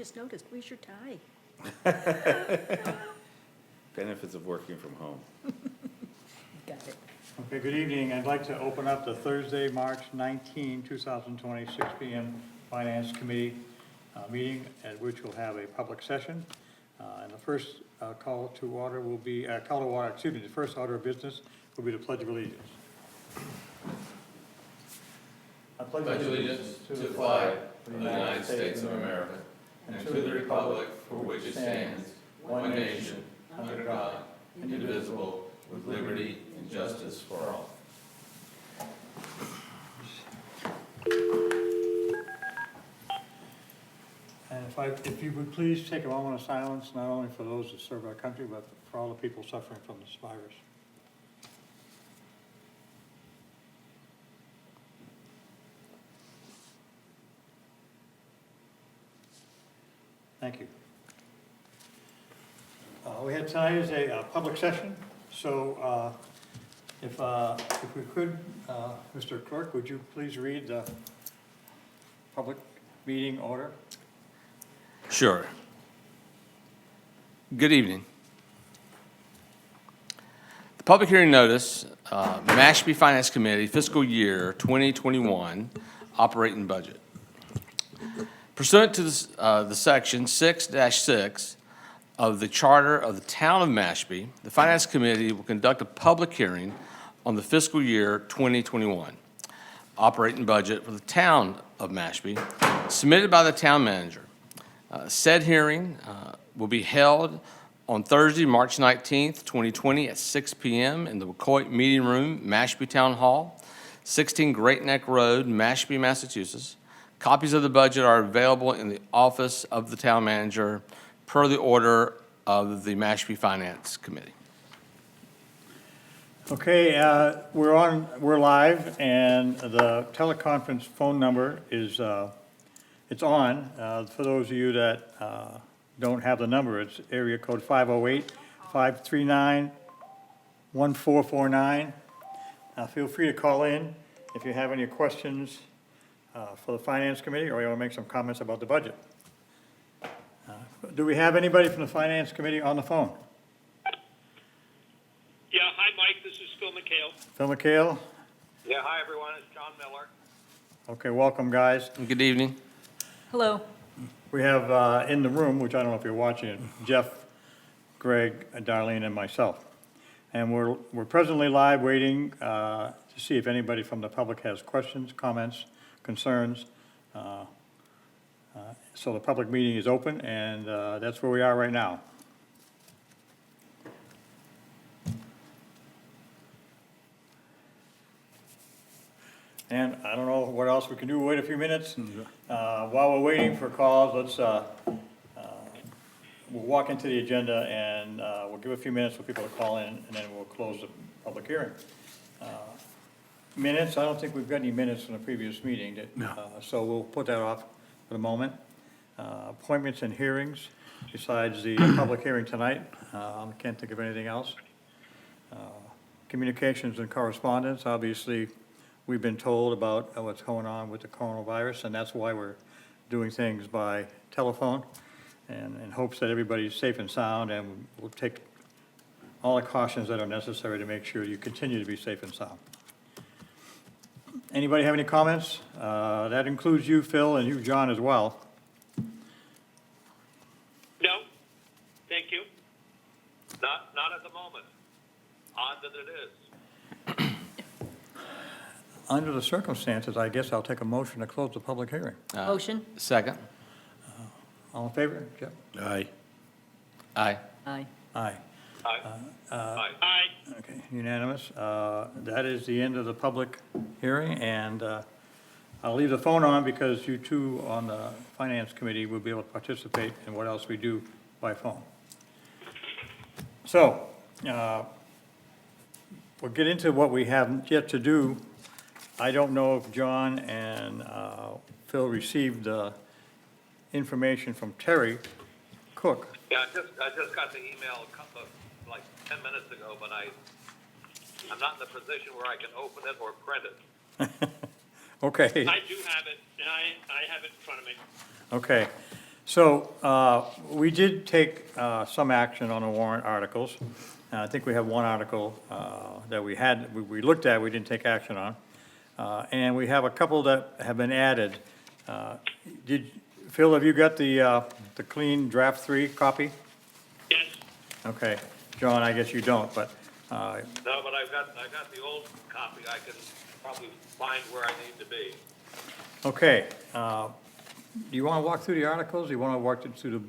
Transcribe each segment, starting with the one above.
Just noticed, where's your tie? Benefits of working from home. Got it. Okay, good evening. I'd like to open up the Thursday, March 19, 2020, 6 p.m. Finance Committee meeting, at which we'll have a public session. And the first call to order will be, the first order of business will be the Pledge of Allegiance. I pledge allegiance to the flag of the United States of America and to the republic for which it stands, one nation, under God, indivisible, with liberty and justice for all. And if you would please take a moment of silence, not only for those that serve our country, but for all the people suffering from this virus. Thank you. We had tonight is a public session, so if we could, Mr. Clerk, would you please read the public meeting order? Sure. Good evening. The public hearing notice, Mashpee Finance Committee fiscal year 2021 operating budget. Pursuant to the section 6-6 of the charter of the town of Mashpee, the Finance Committee will conduct a public hearing on the fiscal year 2021 operating budget for the town of Mashpee submitted by the town manager. Said hearing will be held on Thursday, March 19th, 2020 at 6 p.m. in the McCoy Meeting Room, Mashpee Town Hall, 16 Great Neck Road, Mashpee, Massachusetts. Copies of the budget are available in the office of the town manager per the order of the Mashpee Finance Committee. Okay, we're live, and the teleconference phone number is, it's on. For those of you that don't have the number, it's area code 508-539-1449. Feel free to call in if you have any questions for the Finance Committee, or you want to make some comments about the budget. Do we have anybody from the Finance Committee on the phone? Yeah, hi, Mike, this is Phil McHale. Phil McHale? Yeah, hi, everyone, it's John Miller. Okay, welcome, guys. Good evening. Hello. We have in the room, which I don't know if you're watching it, Jeff, Greg, Darlene, and myself. And we're presently live waiting to see if anybody from the public has questions, comments, concerns. So the public meeting is open, and that's where we are right now. And I don't know what else we can do. Wait a few minutes. While we're waiting for calls, let's we'll walk into the agenda, and we'll give a few minutes for people to call in, and then we'll close the public hearing. Minutes, I don't think we've got any minutes from the previous meeting, so we'll put that off for the moment. Appointments and hearings, besides the public hearing tonight, I can't think of anything else. Communications and correspondence, obviously, we've been told about what's going on with the coronavirus, and that's why we're doing things by telephone, and in hopes that everybody's safe and sound, and we'll take all the cautions that are necessary to make sure you continue to be safe and sound. Anybody have any comments? That includes you, Phil, and you, John, as well. No, thank you. Not at the moment. Odd that it is. Under the circumstances, I guess I'll take a motion to close the public hearing. Motion? Second. All in favor? Jeff? Aye. Aye. Aye. Aye. Aye. Okay, unanimous. That is the end of the public hearing, and I'll leave the phone on because you two on the Finance Committee will be able to participate in what else we do by phone. So, we'll get into what we have yet to do. I don't know if John and Phil received information from Terry Cook. Yeah, I just got the email a couple of, like 10 minutes ago, but I'm not in the position where I can open it or print it. Okay, I do have it, and I have it in front of me. okay. So, we did take some action on the warrant articles. I think we have one article that we looked at, we didn't take action on. And we have a couple that have been added. Phil, have you got the clean draft 3 copy? Yes. Okay. John, I guess you don't, but, No, but I got the old copy. I can probably find where I need to be. okay. Do you want to walk through the articles? Do you want to walk through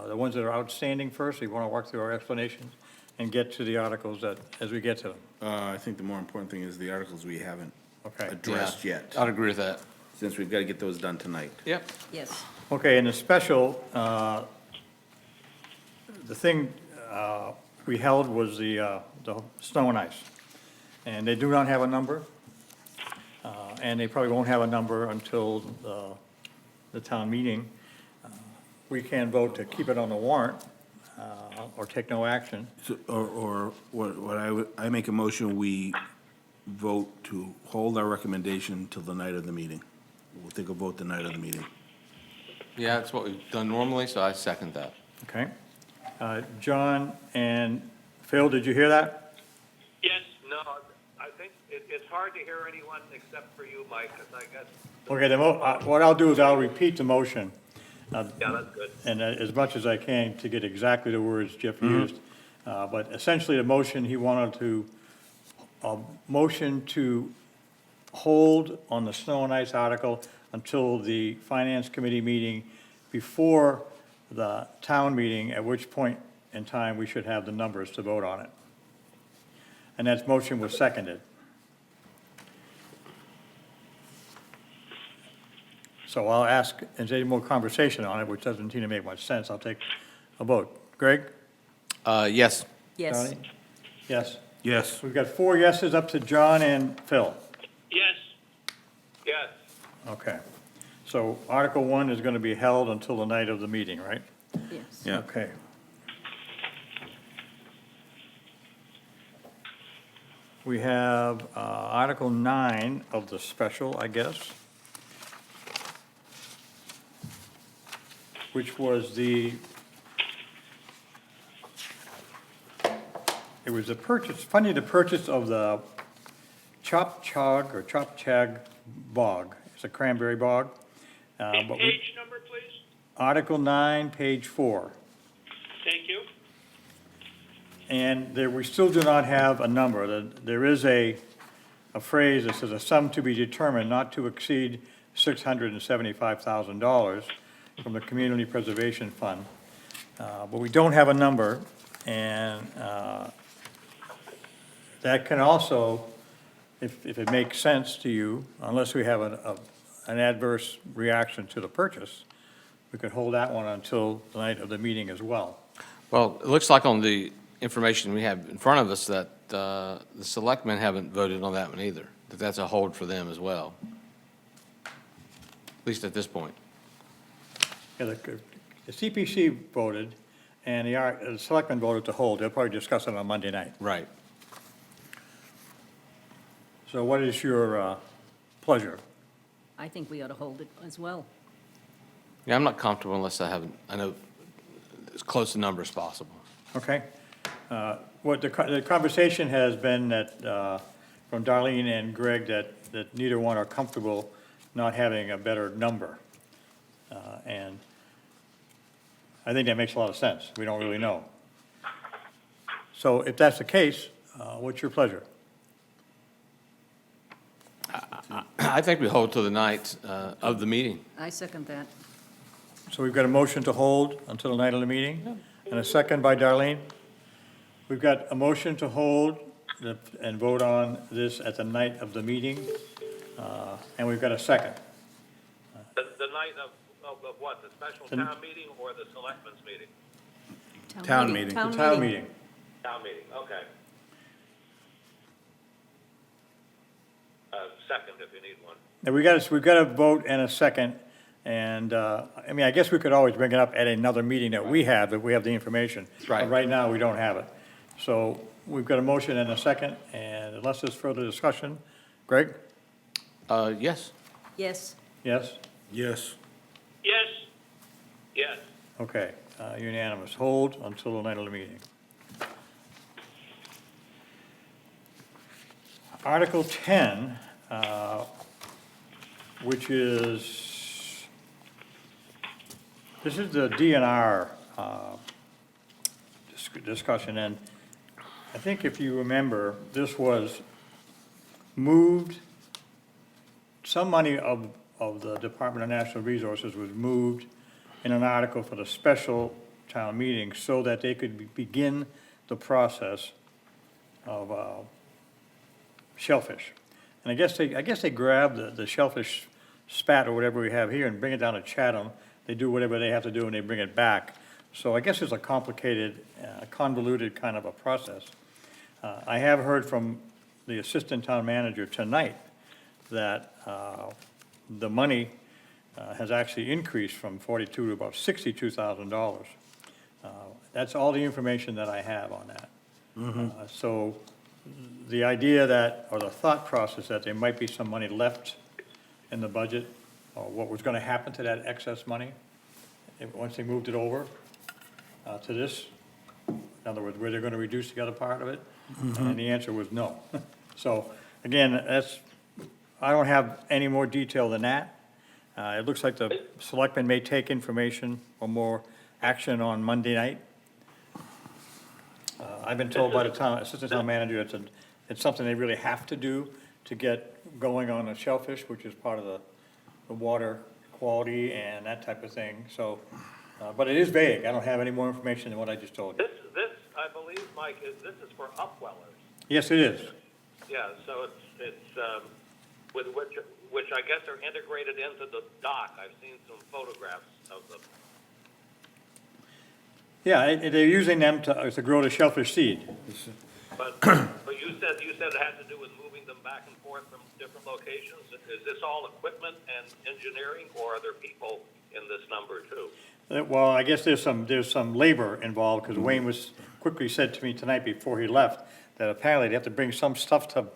the ones that are outstanding first? Or you want to walk through our explanations and get to the articles as we get to them? I think the more important thing is the articles we haven't Okay. addressed yet, I'd agree with that. since we've got to get those done tonight. Yep. Yes. Okay, and the special, the thing we held was the snow and ice. And they do not have a number, and they probably won't have a number until the town meeting. We can vote to keep it on the warrant, or take no action. So, or what I make a motion, we vote to hold our recommendation till the night of the meeting. We'll take a vote the night of the meeting. Yeah, that's what we've done normally, so I second that. Okay? John and Phil, did you hear that? Yes. No, I think it's hard to hear anyone except for you, Mike, because I guess. Okay, what I'll do is I'll repeat the motion. Yeah, that's good. And as much as I can to get exactly the words Jeff used. But essentially, the motion, he wanted a motion to hold on the snow and ice article until the finance committee meeting before the town meeting, at which point in time we should have the numbers to vote on it. And that motion was seconded. So I'll ask, is there any more conversation on it, which doesn't seem to make much sense, I'll take a vote. Greg? Yes. Yes. Johnny? Yes. Yes. We've got 4 yeses up to John and Phil. Yes. Yes. Okay. So Article 1 is going to be held until the night of the meeting, right? Yes. Yeah. Okay. We have Article 9 of the special, I guess, which was it was the purchase, funding the purchase of the Chop Chag bog. It's a cranberry bog. But Page number, please. Article 9, page 4. Thank you. And we still do not have a number. There is a phrase that says, "A sum to be determined not to exceed $675,000 from the Community Preservation Fund." But we don't have a number, and that can also, if it makes sense to you, unless we have an adverse reaction to the purchase, we could hold that one until the night of the meeting as well. Well, it looks like on the information we have in front of us that the selectmen haven't voted on that one either, that that's a hold for them as well, at least at this point. Yeah, the CPC voted, and the selectmen voted to hold. They'll probably discuss it on Monday night. Right. So what is your pleasure? I think we ought to hold it as well. Yeah, I'm not comfortable unless I know as close a number as possible. Okay? What the conversation has been that, from Darlene and Greg, that neither one are comfortable not having a better number. And I think that makes a lot of sense. We don't really know. So if that's the case, what's your pleasure? I think we hold till the night of the meeting. I second that. So we've got a motion to hold until the night of the meeting, and a second by Darlene. We've got a motion to hold and vote on this at the night of the meeting, and we've got a second. The night of what? The special town meeting or the selectmen's meeting? Town meeting. The town meeting. Town meeting, okay. Second, if you need one. And we've got a vote and a second, and, I mean, I guess we could always bring it up at another meeting that we have, if we have the information. Right. But right now, we don't have it. So we've got a motion and a second, and unless there's further discussion, Greg? Yes. Yes. Yes? Yes. Yes. Yes. Okay, unanimous. Hold until the night of the meeting. Article 10, which is, this is the DNR discussion, and I think if you remember, this was moved, some money of the Department of Natural Resources was moved in an article for the special town meeting so that they could begin the process of shellfish. And I guess they grab the shellfish spat or whatever we have here and bring it down to Chatham. They do whatever they have to do and they bring it back. So I guess it's a complicated, convoluted kind of a process. I have heard from the assistant town manager tonight that the money has actually increased from 42 to about $62,000. That's all the information that I have on that. So the idea that, or the thought process that there might be some money left in the budget, or what was gonna happen to that excess money, once they moved it over to this, in other words, where they're gonna reduce the other part of it, and the answer was no. So, again, I don't have any more detail than that. It looks like the selectmen may take information or more action on Monday night. I've been told by the assistant town manager, it's something they really have to do to get going on the shellfish, which is part of the water quality and that type of thing, so, but it is vague, I don't have any more information than what I just told you. This, I believe, Mike, this is for upwellers. Yes, it is, Yeah, so it's, with which I guess are integrated into the dock. I've seen some photographs of them. yeah, they're using them to grow the shellfish seed. But you said it had to do with moving them back and forth from different locations. Is this all equipment and engineering, or are there people in this number too? Well, I guess there's some labor involved, because Wayne quickly said to me tonight before he left, that apparently they have to bring some stuff to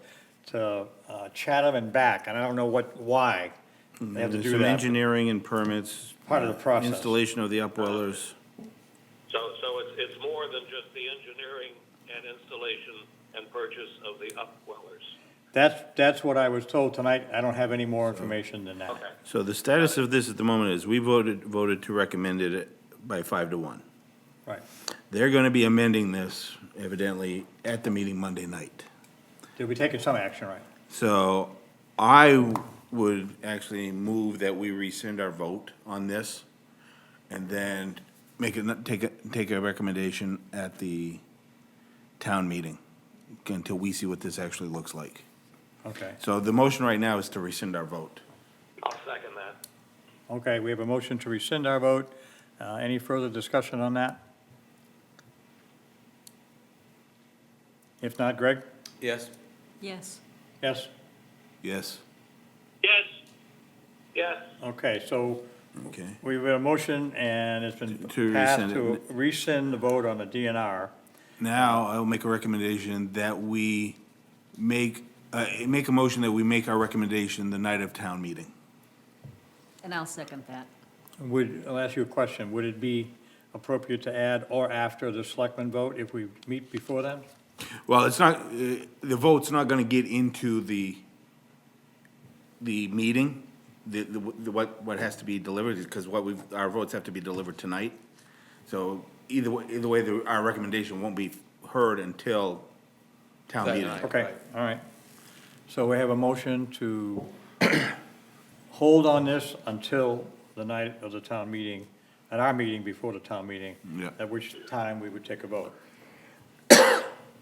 Chatham and back, and I don't know why they have to There's do some that. engineering and permits. Part of the process. Installation of the upwellers. So it's more than just the engineering and installation and purchase of the upwellers. That's what I was told tonight, I don't have any more information than that. Okay. So the status of this at the moment is we voted to recommend it by 5-1. Right. They're gonna be amending this evidently at the meeting Monday night. They'll be taking some action, right? So I would actually move that we rescind our vote on this and then take a recommendation at the town meeting until we see what this actually looks like. Okay. So the motion right now is to rescind our vote. I'll second that. Okay, we have a motion to rescind our vote. Any further discussion on that? If not, Greg? Yes. Yes. Yes? Yes? Yes. Yes. Okay, so Okay. we have a motion and it's been To passed rescind to it. rescind the vote on the DNR. Now I'll make a recommendation that we make a motion that we make our recommendation the night of town meeting. And I'll second that. I'll ask you a question. Would it be appropriate to add or after the selectmen vote if we meet before then? Well, it's not, the vote's not gonna get into the meeting, what has to be delivered, because our votes have to be delivered tonight. So either way, our recommendation won't be heard until town That meeting. night. Okay, all right. So we have a motion to hold on this until the night of the town meeting, at our meeting before the town meeting. Yeah. At which time we would take a vote.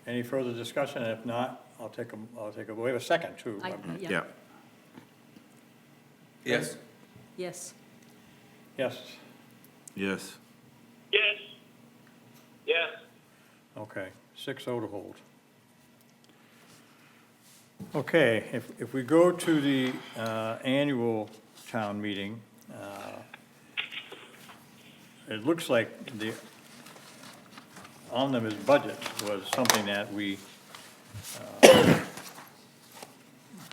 Any further discussion? If not, I'll take a, we have a second too. Yeah. Yes. Yes. Yes, Yes. Yes. Yes. okay, 6-0 to hold. Okay, if we go to the annual town meeting, it looks like the omnibus budget was something that we,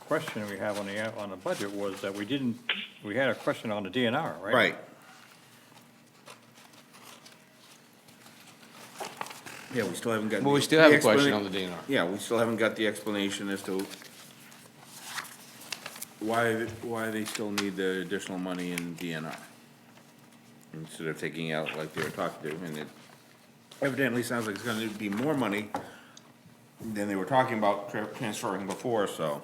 question we have on the budget was that we had a question on the DNR, right? Right. Yeah, we still haven't gotten. Well, we the- still have the a question explana- on the DNR. Yeah, we still haven't got the explanation as to why they still need the additional money in DNR. Instead of taking out like they were talking to, and it evidently sounds like it's gonna be more money than they were talking about transferring before, so.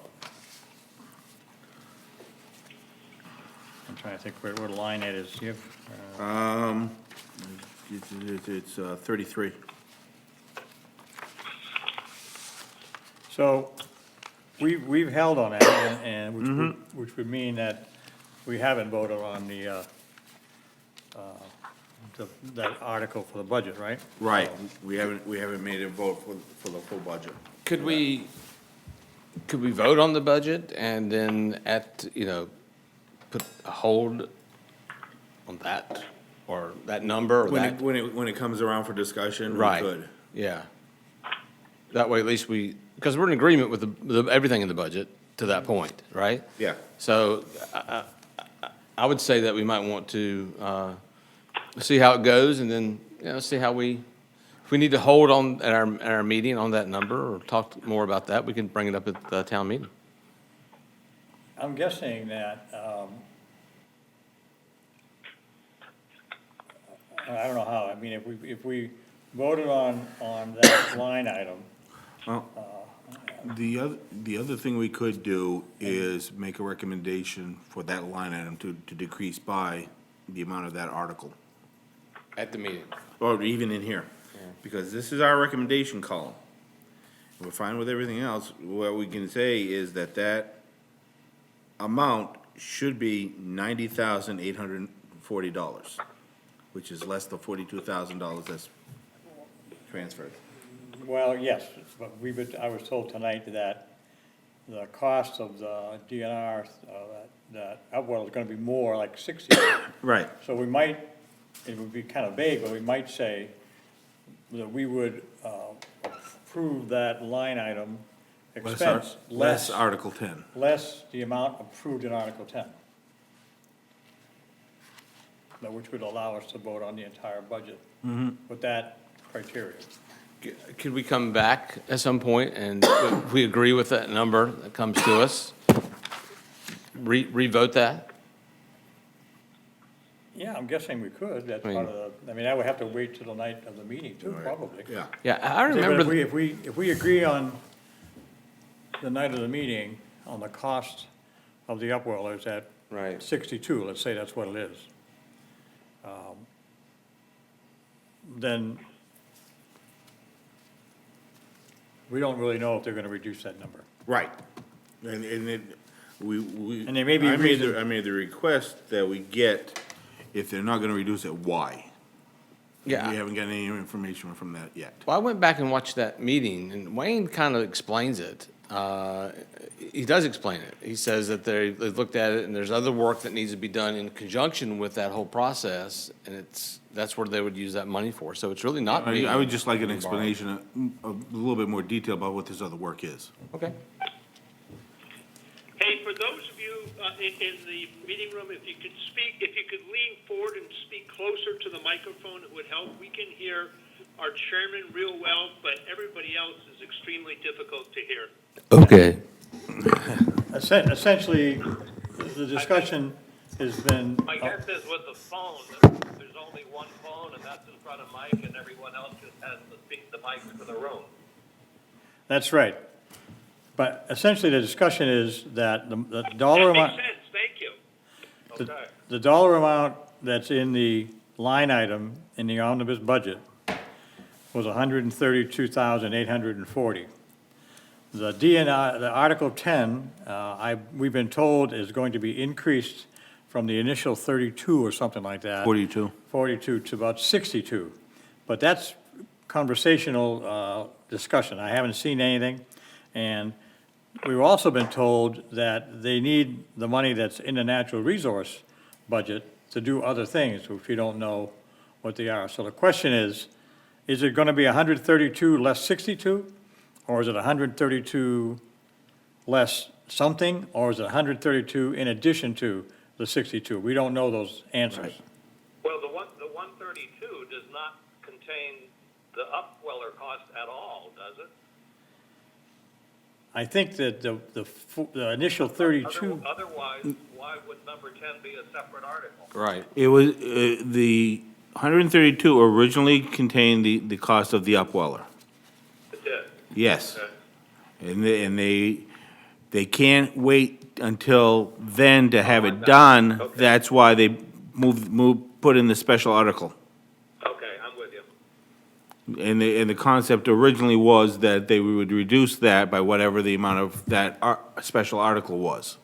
I'm trying to think where the line it is. You have, It's 33. So, we've held on that, and which would mean that we haven't voted on that article for the budget, right? Right, we haven't made a vote for the full budget. Could we vote on the budget and then put a hold on that, or that number, or that? When it comes around for discussion, we Right. could. Yeah. That way, at least because we're in agreement with everything in the budget to that point, right? Yeah. So I would say that we might want to see how it goes, and then, see how if we need to hold on at our meeting on that number, or talk more about that, we can bring it up at the town meeting. I'm guessing that, I don't know how, I mean, if we voted on that line item, The other thing we could do is make a recommendation for that line item to decrease by the amount of that article, At the meeting. or even in here. Because this is our recommendation column. We're fine with everything else. What we can say is that amount should be $90,840, which is less than $42,000 that's transferred. well, yes, but I was told tonight that the cost of the DNR, that upwell is gonna be more, like 60. Right. So we might, it would be kind of vague, but we might say that we would approve that line item expense Less Article 10. less the amount approved in Article 10. Now, which would allow us to vote on the entire budget with that criteria. Could we come back at some point, and if we agree with that number that comes to us, revote that? Yeah, I'm guessing we could, that's I mean- part of the, I mean, I would have to wait till the night of the meeting too, probably. Yeah. Yeah, I But remember. If we agree on the night of the meeting, on the cost of the upwellers at Right. 62, let's say that's what it is, then we don't really know if they're gonna reduce that number. Right. And it, we. And they may be I made reason- I made the request that we get, if they're not gonna reduce it, why? Yeah. We haven't got any information from that yet. Well, I went back and watched that meeting, and Wayne kind of explains it. He does explain it. He says that they've looked at it, and there's other work that needs to be done in conjunction with that whole process, and that's where they would use that money for. So it's really not being. I would just like an borrowed. explanation, a little bit more detail about what this other work is. Okay. Hey, for those of you in the meeting room, if you could lean forward and speak closer to the microphone, it would help. We can hear our chairman real well, but everybody else is extremely difficult to hear. Okay. Essentially, the discussion has been, My guess is with the phone, there's only one phone, and that's in front of Mike, and everyone else just has to speak the mics for the room. that's right. But essentially, the discussion is that the dollar That amount. makes sense, thank you. Okay. The dollar amount that's in the line item in the omnibus budget was $132,840. The DNR, the Article 10, we've been told is going to be increased from the initial 32 or something like that. 42. 42 to about 62. But that's conversational discussion. I haven't seen anything. And we've also been told that they need the money that's in the natural resource budget to do other things, which we don't know what they are. So the question is it going to be 132 less 62? Or is it 132 less something? Or is it 132 in addition to the 62? We don't know those answers. Well, the 132 does not contain the upweller cost at all, does it? I think that the initial 32, Otherwise, why would number 10 be a separate article? Right. It was, the 132 originally contained the cost of the upweller. It did. Yes. Okay. And they can't wait until then to have it done. Okay. That's why they put in the special article. Okay, I'm with you. And the concept originally was that they would reduce that by whatever the amount of that special article was.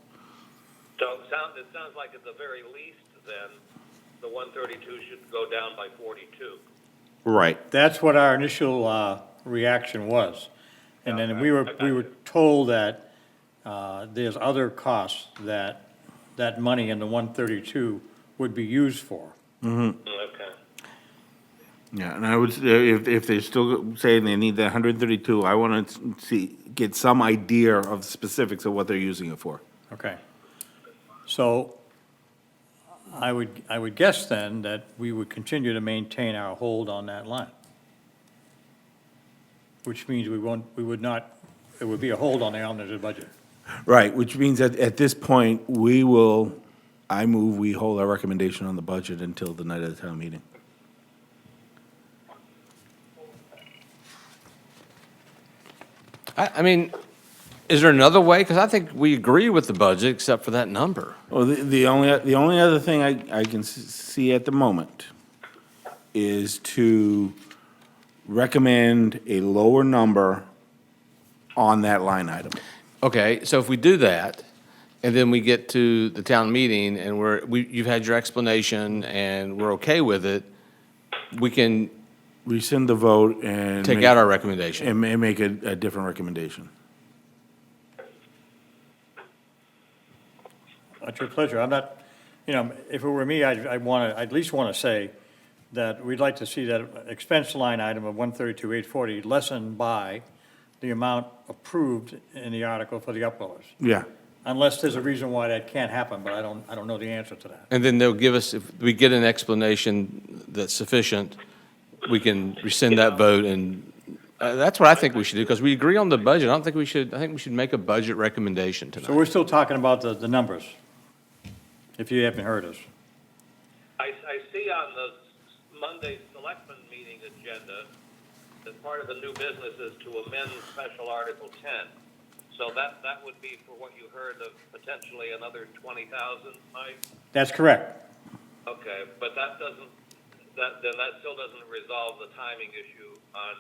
So it sounds like at the very least, then, the 132 should go down by 42. Right. that's what our initial reaction was. And then we were told that there's other costs that money in the 132 would be used for. Okay. Yeah, and I would, if they're still saying they need that 132, I want to get some idea of the specifics of what they're using it for. Okay. So I would guess then that we would continue to maintain our hold on that line. Which means we would not, it would be a hold on the omnibus budget. Right, which means that at this point, I move we hold our recommendation on the budget until the night of the town meeting. I mean, is there another way? Because I think we agree with the budget except for that number. Well, the only other thing I can see at the moment is to recommend a lower number on that line item. Okay, so if we do that, and then we get to the town meeting, and you've had your explanation, and we're okay with it, we can Rescind the vote and. take out our recommendation. And make a different recommendation. At your pleasure. I'm not, if it were me, I'd at least want to say that we'd like to see that expense line item of 132,840 lessened by the amount approved in the article for the upwellers. Yeah. Unless there's a reason why that can't happen, but I don't know the answer to that. And then they'll give us, if we get an explanation that's sufficient, we can rescind that vote, and that's what I think we should do, because we agree on the budget. I think we should make a budget recommendation So tonight. we're still talking about the numbers, if you haven't heard us. I see on the Monday selectmen meeting agenda that part of the new business is to amend Special Article 10. So that would be for what you heard of potentially another 20,000, Mike? That's correct. Okay, but that still doesn't resolve the timing issue on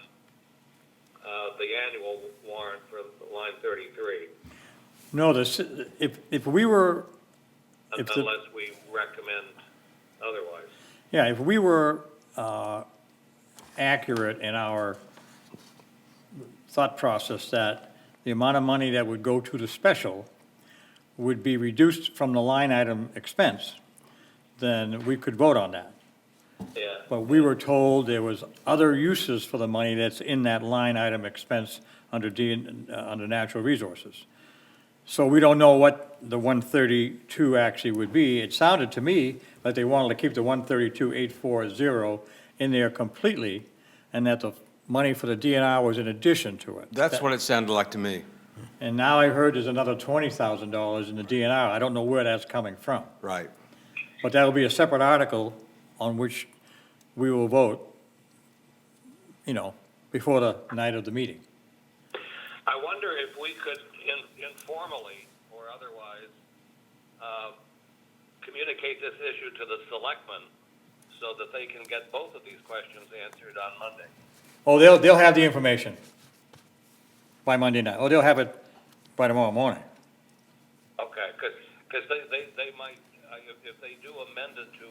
the annual warrant for line 33, No, if we were, if the, unless we recommend otherwise. yeah, if we were accurate in our thought process that the amount of money that would go to the special would be reduced from the line item expense, then we could vote on that. Yeah. But we were told there was other uses for the money that's in that line item expense under under natural resources. So we don't know what the 132 actually would be. It sounded to me like they wanted to keep the 132,840 in there completely, and that the money for the DNR was in addition to it. That's what it sounded like to me. And now I heard there's another $20,000 in the DNR. I don't know where that's coming from. Right. But that'll be a separate article on which we will vote, before the night of the meeting. I wonder if we could informally or otherwise communicate this issue to the selectmen so that they can get both of these questions answered on Monday. Oh, they'll have the information by Monday night. Oh, they'll have it by tomorrow morning. Okay, because they might, if they do amend it to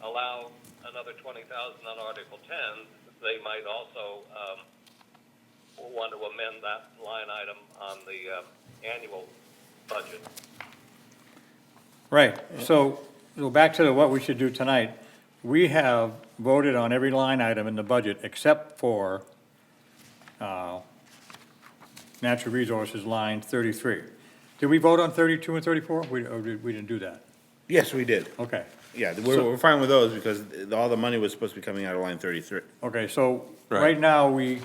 allow another 20,000 on Article 10, they might also want to amend that line item on the annual budget. Right, so go back to what we should do tonight. We have voted on every line item in the budget except for natural resources line 33. Did we vote on 32 and 34? We didn't do that? Yes, we did. Okay. Yeah, we're fine with those because all the money was supposed to be coming out of line 33. Okay, so Right. right now, we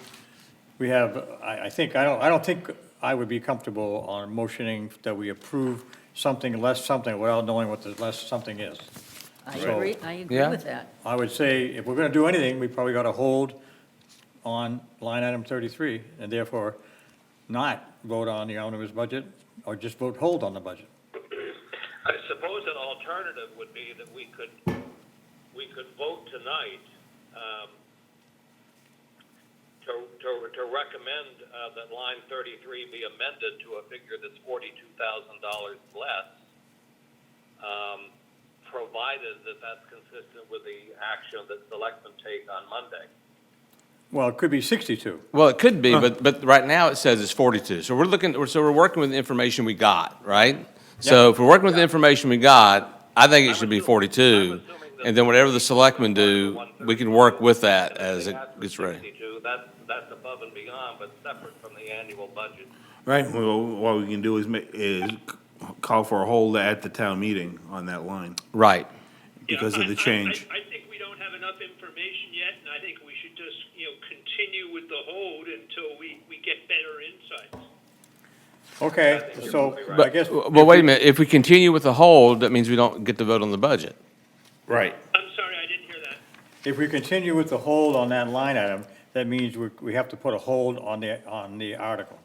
have, I think, I don't think I would be comfortable on motioning that we approve something less something without knowing what the less something is. I So- agree Yeah. with that. I would say if we're gonna do anything, we probably gotta hold on line item 33, and therefore not vote on the omnibus budget, or just vote hold on the budget. I suppose an alternative would be that we could vote tonight, to recommend, that line 33 be amended to a figure that's $42,000 less, provided that that's consistent with the action that selectmen take on Monday. Well, it could be 62. Well, it could be, but right now it says it's 42. So we're working with the information we got, right? So if we're working with the information we got, I think it should be 42. And then whatever the selectmen do, we can work with that as it gets ready. 62, that's above and beyond, but separate from the annual budget. Right, well, what we can do is call for a hold at the town meeting on that line Right. because of the change. I think we don't have enough information yet, and I think we should just, continue with the hold until we get better insights. Okay, so I guess. Well, wait a minute. If we continue with the hold, that means we don't get to vote on the budget. Right. I'm sorry, I didn't hear that. If we continue with the hold on that line item, that means we have to put a hold on the article,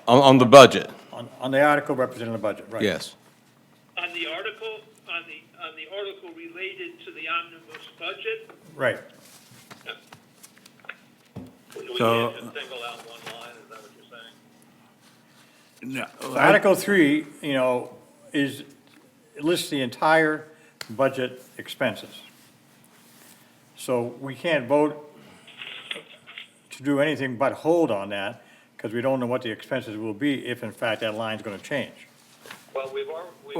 On the budget, on the article representing the budget, right? yes. On the article, on the article related to the omnibus budget, Right. We So- can't just single out one line, is that what you're saying? No, Article 3, it lists the entire budget expenses. So we can't vote to do anything but hold on that, because we don't know what the expenses will be if in fact that line's gonna change. Well, we've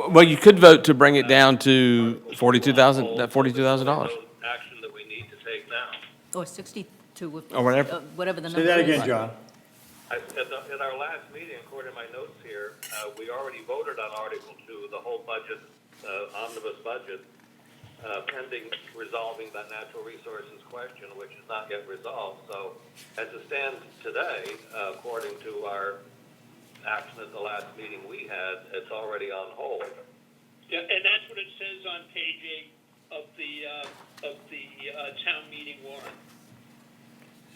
Well, you could vote to bring it down to $42,000. Action that we need to take now. Or 62, Or whatever. Whatever the number Say is. that again, John. At our last meeting, according to my notes here, we already voted on Article 2, the whole budget, omnibus budget, pending resolving that natural resources question, which is not yet resolved. So as it stands today, according to our action at the last meeting we had, it's already on hold. yeah, and that's what it says on page 8 of the town meeting warrant.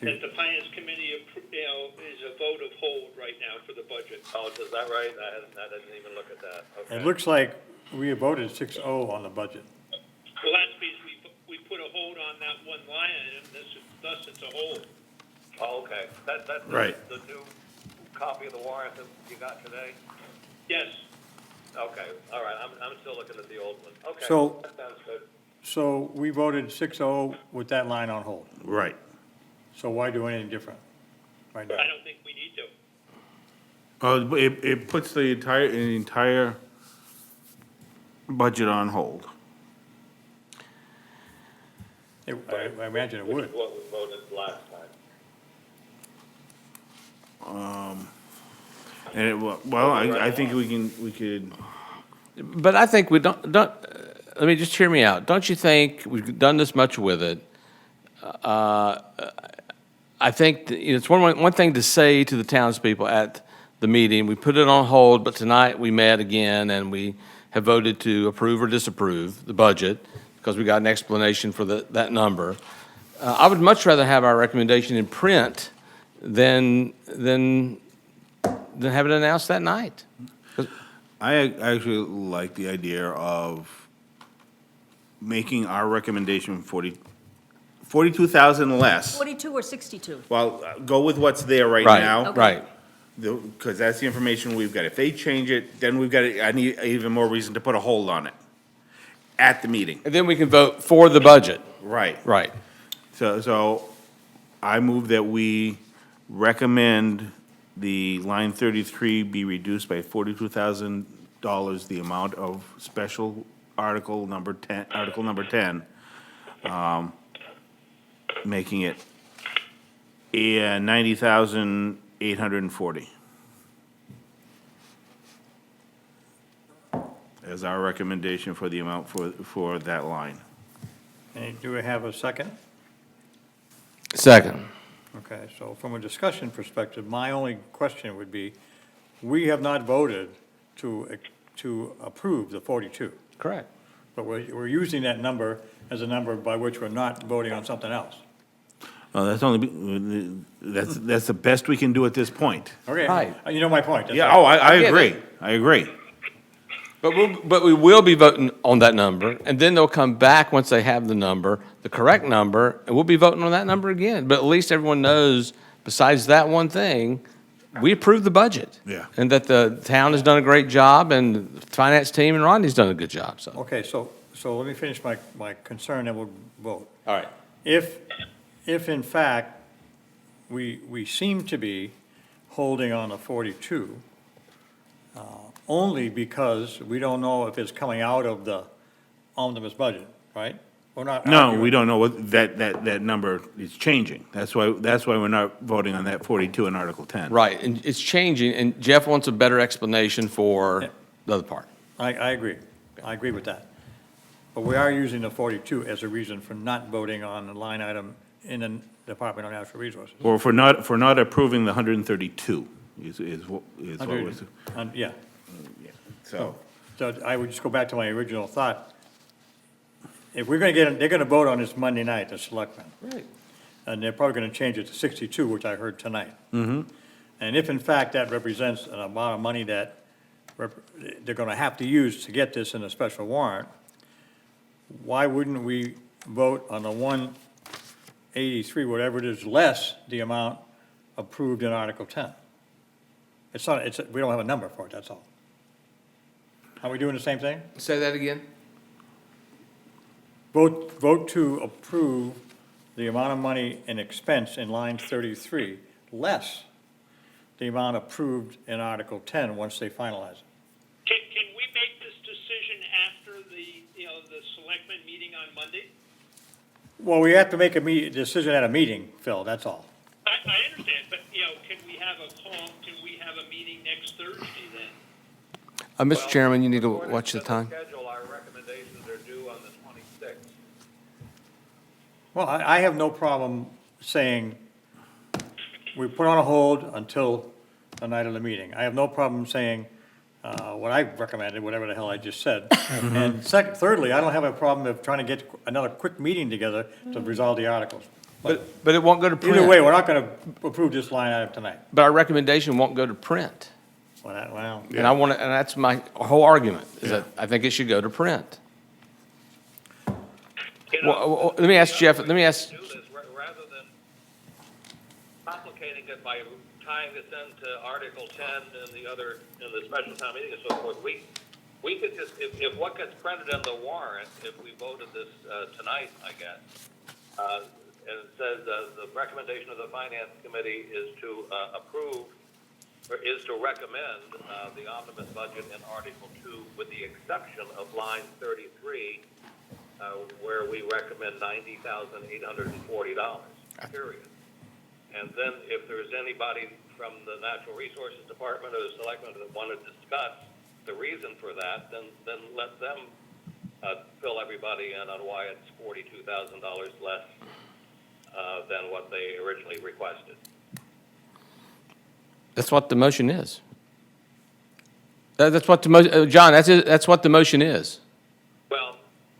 That the finance committee, is a vote of hold right now for the budget. Oh, is that right? I didn't even look at that. Okay. It looks like we voted 6-0 on the budget. Well, that's because we put a hold on that one line item, thus it's a hold. Oh, okay. That's Right. the new copy of the warrant that you got today? Yes. Okay, all right, I'm still looking at the old one. Okay, So- that sounds good. So we voted 6-0 with that line on hold. Right. So why do anything different right now? I don't think we need to. It puts the entire budget on hold. I imagine it Which would. is what we voted last time. And I think we could, But I think we don't, let me just hear me out. Don't you think, we've done this much with it, I think that, it's one thing to say to the townspeople at the meeting, we put it on hold, but tonight we met again and we have voted to approve or disapprove the budget because we got an explanation for that number. I would much rather have our recommendation in print than have it announced that night. I actually like the idea of making our recommendation 42,000 less. 42 or 62? Well, go with what's there right Right, now. Okay. right. Because that's the information we've got. If they change it, then I need even more reason to put a hold on it at the meeting. And then we can vote for the budget. Right. Right. So I move that we recommend the line 33 be reduced by $42,000, the amount of special article number 10, making it 90,840. as our recommendation for the amount for that line. And do we have a second? Second. Okay, so from a discussion perspective, my only question would be, we have not voted to approve the 42, Correct. but we're using that number as a number by which we're not voting on something else. Well, that's the best we can do at this point. Okay. Right. You know my point. that's Yeah, all. I get agree, it. I agree. But we will be voting on that number, and then they'll come back once they have the number, the correct number, and we'll be voting on that number again. But at least everyone knows, besides that one thing, we approved the budget. Yeah. And that the town has done a great job, and the finance team and Rodney's done a good job, so. Okay, so let me finish my concern, and we'll vote. All right. If in fact, we seem to be holding on to 42, only because we don't know if it's coming out of the omnibus budget, right? We're not No, arguing- we don't know what, that number is changing. That's why we're not voting on that 42 in Article 10. Right, and it's changing, and Jeff wants a better explanation for the other part. I agree. I agree with that. But we are using the 42 as a reason for not voting on the line item in the Department of Natural Resources. Or for not approving the 132 is what was. Yeah. So, So I would just go back to my original thought. If we're going to they're going to vote on this Monday night, the selectmen. Right. And they're probably going to change it to 62, which I heard tonight. Mm-hmm. And if in fact that represents an amount of money that they're going to have to use to get this in a special warrant, why wouldn't we vote on the 183, whatever it is, less the amount approved in Article 10? It's not, we don't have a number for it, that's all. Are we doing the same thing? Say that again? Vote to approve the amount of money in expense in line 33, less the amount approved in Article 10 once they finalize it. Can we make this decision after the selectmen meeting on Monday? Well, we have to make a decision at a meeting, Phil, that's all. I understand, but, can we have a meeting next Thursday then? Mr. Chairman, you need to watch the time. Schedule, our recommendations are due on the 26th. Well, I have no problem saying we put on a hold until the night of the meeting. I have no problem saying what I recommended, whatever the hell I just said. And thirdly, I don't have a problem of trying to get another quick meeting together to resolve the articles. But it won't go to print. Either way, we're not going to approve this line item tonight. But our recommendation won't go to print. Well, And and that's my whole argument, is that I think it should go to print. Well, let me ask Jeff, Do this rather than complicating it by tying this into Article 10 and the special town meeting and so forth. We could just, if what gets printed in the warrant, if we voted this tonight, I guess, and it says the recommendation of the Finance Committee is to approve, or is to recommend the omnibus budget in Article 2 with the exception of line 33, where we recommend $90,840, period. And then if there's anybody from the Natural Resources Department or the Selectmen that want to discuss the reason for that, then let them fill everybody in on why it's $42,000 less than what they originally requested. That's what the motion is. That's what John, that's what the motion is. Well,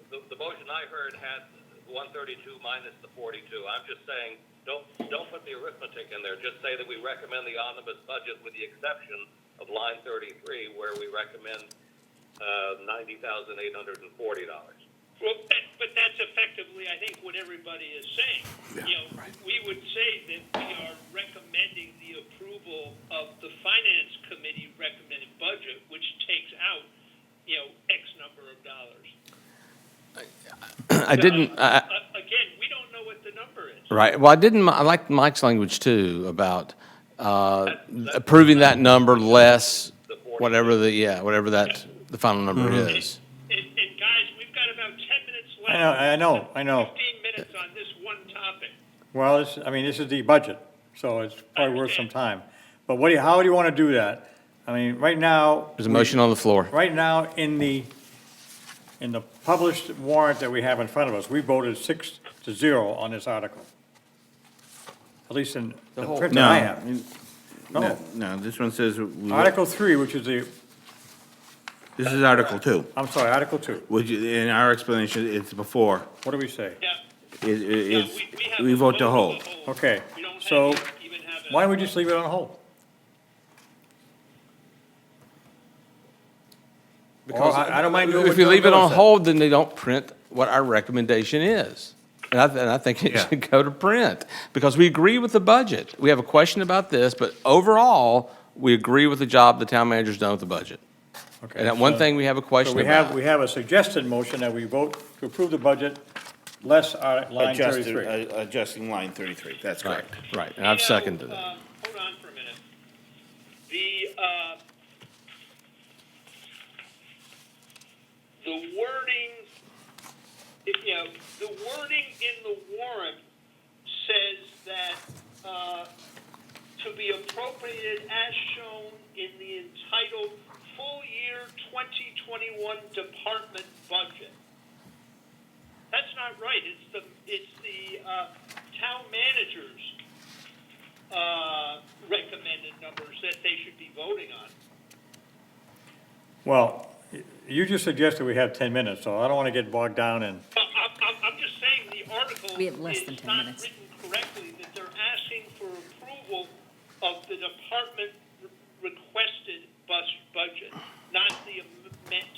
the motion I heard had 132 minus the 42. I'm just saying, don't put the arithmetic in there. Just say that we recommend the omnibus budget with the exception of line 33, where we recommend $90,840. Well, but that's effectively, I think, what everybody is saying. We would say that we are recommending the approval of the Finance Committee recommended budget, which takes out, X number of dollars. I didn't, Again, we don't know what the number is. right, well, I like Mike's language too, about approving that number less, whatever the final number is. And guys, we've got about 10 minutes left. I know. 15 minutes on this one topic. Well, this is the budget, so it's probably worth some time. But how do you want to do that? I mean, right now. There's a motion on the floor. Right now, in the in the published warrant that we have in front of us, we voted 6-0 on this article. At least in the whole- print No, that I have. no, this one says, Article 3, which is the, this is Article 2, I'm sorry, Article 2. which, in our explanation, it's before. What do we say? Yeah. It's, have we a vote to of hold. the hold. Okay, We don't have so even have a- why don't we just leave it on hold? Because I don't mind doing if what you Bill leave it Miller on said. hold, then they don't print what our recommendation is. And I think it Yeah. should go to print, because we agree with the budget. We have a question about this, but overall, we agree with the job the town manager's done with the budget. Okay, And that one so- thing we have a So question we have, about. we have a suggested motion that we vote to approve the budget, less line 33. Adjusting line 33, that's Right, correct. right, and I've seconded it. Hold on for a minute. The wording, the wording in the warrant says that, to be appropriated as shown in the entitled full year 2021 department budget. That's not right. It's the town manager's recommended numbers that they should be voting on. Well, you just suggested we have 10 minutes, so I don't want to get bogged down in, I'm just saying the article We have less than is 10 not minutes. written correctly, that they're asking for approval of the department requested budget, not the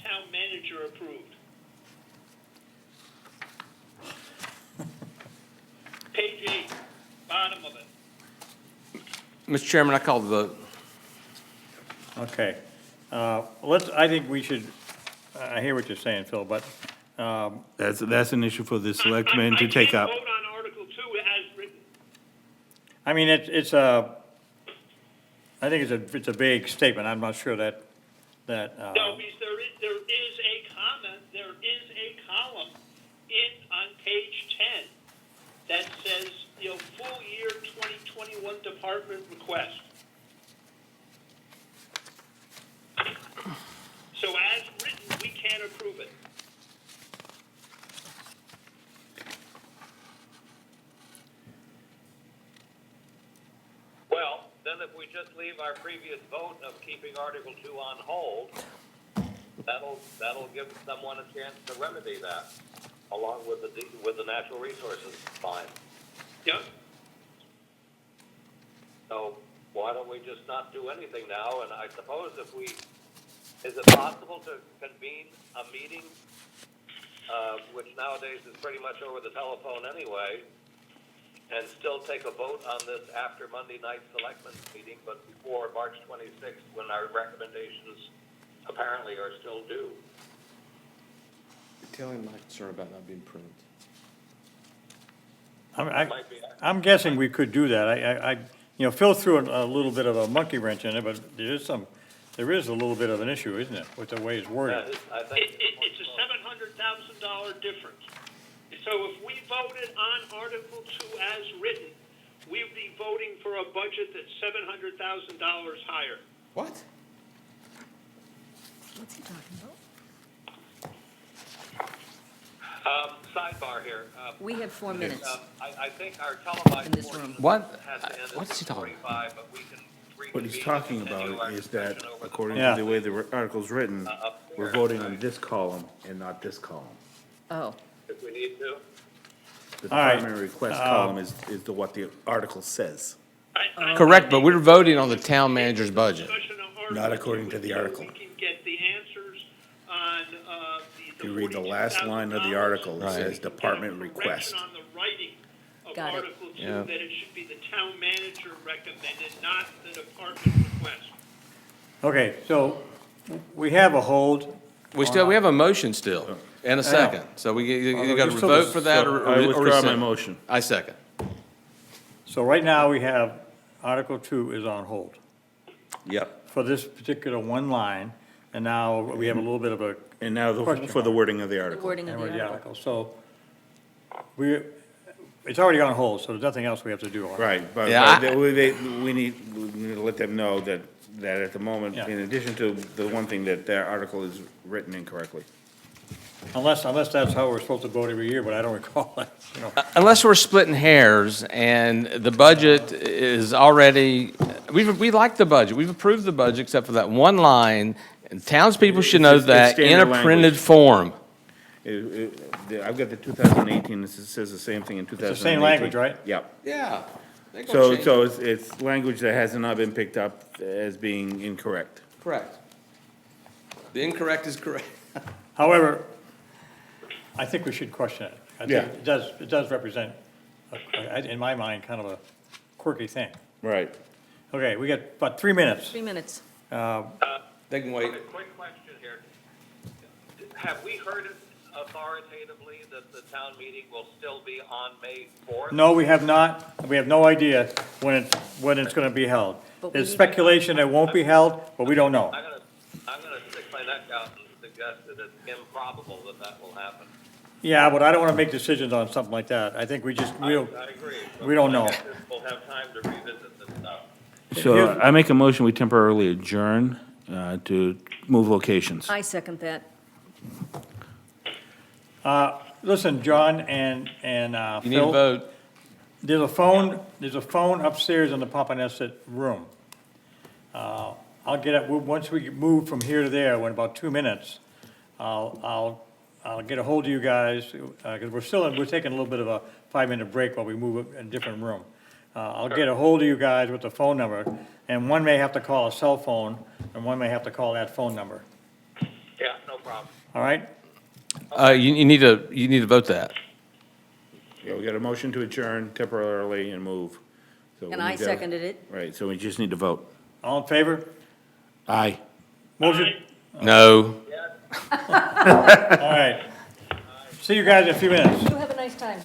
town manager approved. Page 8, bottom of it. Mr. Chairman, I call the vote. okay. I think we should, I hear what you're saying, Phil, but, That's an issue for the selectmen to take up. I can't vote on Article 2 as written. I mean, I think it's a vague statement, I'm not sure that, No, because there is a comment, there is a column on page 10 that says, full year 2021 department request. So as written, we can't approve it. Well, then if we just leave our previous vote of keeping Article 2 on hold, that'll give someone a chance to remedy that, along with the natural resources fine. Yep. So why don't we just not do anything now? And I suppose is it possible to convene a meeting, which nowadays is pretty much over the telephone anyway, and still take a vote on this after Monday night selectmen's meeting, but before March 26th, when our recommendations apparently are still due? Tell him my concern about not being printed. Might be. I'm guessing we could do that. Phil threw a little bit of a monkey wrench in it, but there is a little bit of an issue, isn't it, with the way it's worded? I think It's a $700,000 difference. So if we voted on Article 2 as written, we'd be voting for a budget that's $700,000 higher. What? What's he talking about? Sidebar here. We have 4 minutes. I think our televised In this portion room. What? has to end at What's he talking 6:45, but we can What he's reconvene talking and continue about our is that, discussion over the according Yeah. to the way the article's written, we're upstairs. voting on this column and not this column. Oh, If we need to. The All right. department request column is what the article says. Correct, but we're voting on the town manager's budget. Discussion of Article Not according 2, to the so article. We can get the answers on You read the last line of the article, it Right. says department Get a request. correction on the writing of Got it. Article 2, Yeah. that it should be the town manager recommended, not the department request. Okay, so we have a hold. We have a motion still, and a second, so you got to You're still- vote for that or I withdraw my rescind. motion. I second. So right now, we have Article 2 is on hold Yep. for this particular one line, and now we have a little bit of a And now Question for the mark. wording of the the article. wording of Or the the article. article, so it's already on hold, so there's nothing else we have to do on it. Right, but Yeah, we need to let them know that at the moment, Yeah. in addition to the one thing that their article is written incorrectly. Unless that's how we're supposed to vote every year, but I don't recall that, you know. Unless we're splitting hairs and the budget is already, we like the budget. We've approved the budget except for that one line. And townspeople should know It's that in a standard printed language. form. I've got the 2018, this says the same thing in 2018. It's the same language, right? Yep. Yeah. So it's language that has not been picked up as being incorrect. Correct. The incorrect is correct. However, I think we should question it. I think Yeah. it does represent, in my mind, kind of a quirky thing. Right. Okay, we got about 3 minutes. 3 minutes. They can wait. Okay, quick question here. Have we heard it authoritatively that the town meeting will still be on May 4th? No, we have not. We have no idea when it's going to be held. But we There's need- speculation it won't be held, but we don't know. I'm gonna stick my neck out and suggest that it's improbable that that will happen. Yeah, but I don't want to make decisions on something like that. I think we don't, I agree. but we don't know. We'll have time to revisit this stuff. So I make a motion, we temporarily adjourn to move locations. I second that. Listen, John and You need to Phil, vote. there's a phone upstairs in the Papaneset room. I'll get it, once we move from here to there, in about 2 minutes, I'll get a hold of you guys, because we're taking a little bit of a 5-minute break while we move in a different room. I'll get a hold of you guys with the phone number, and one may have to call a cell phone, and one may have to call that phone number, Yeah, no problem. all right? You need to vote that. Yeah, we got a motion to adjourn temporarily and move. So And we I need to- seconded it. Right, so we just need to vote. All in favor? Aye. Motion, No. all right. See you guys in a few minutes. You have a nice time.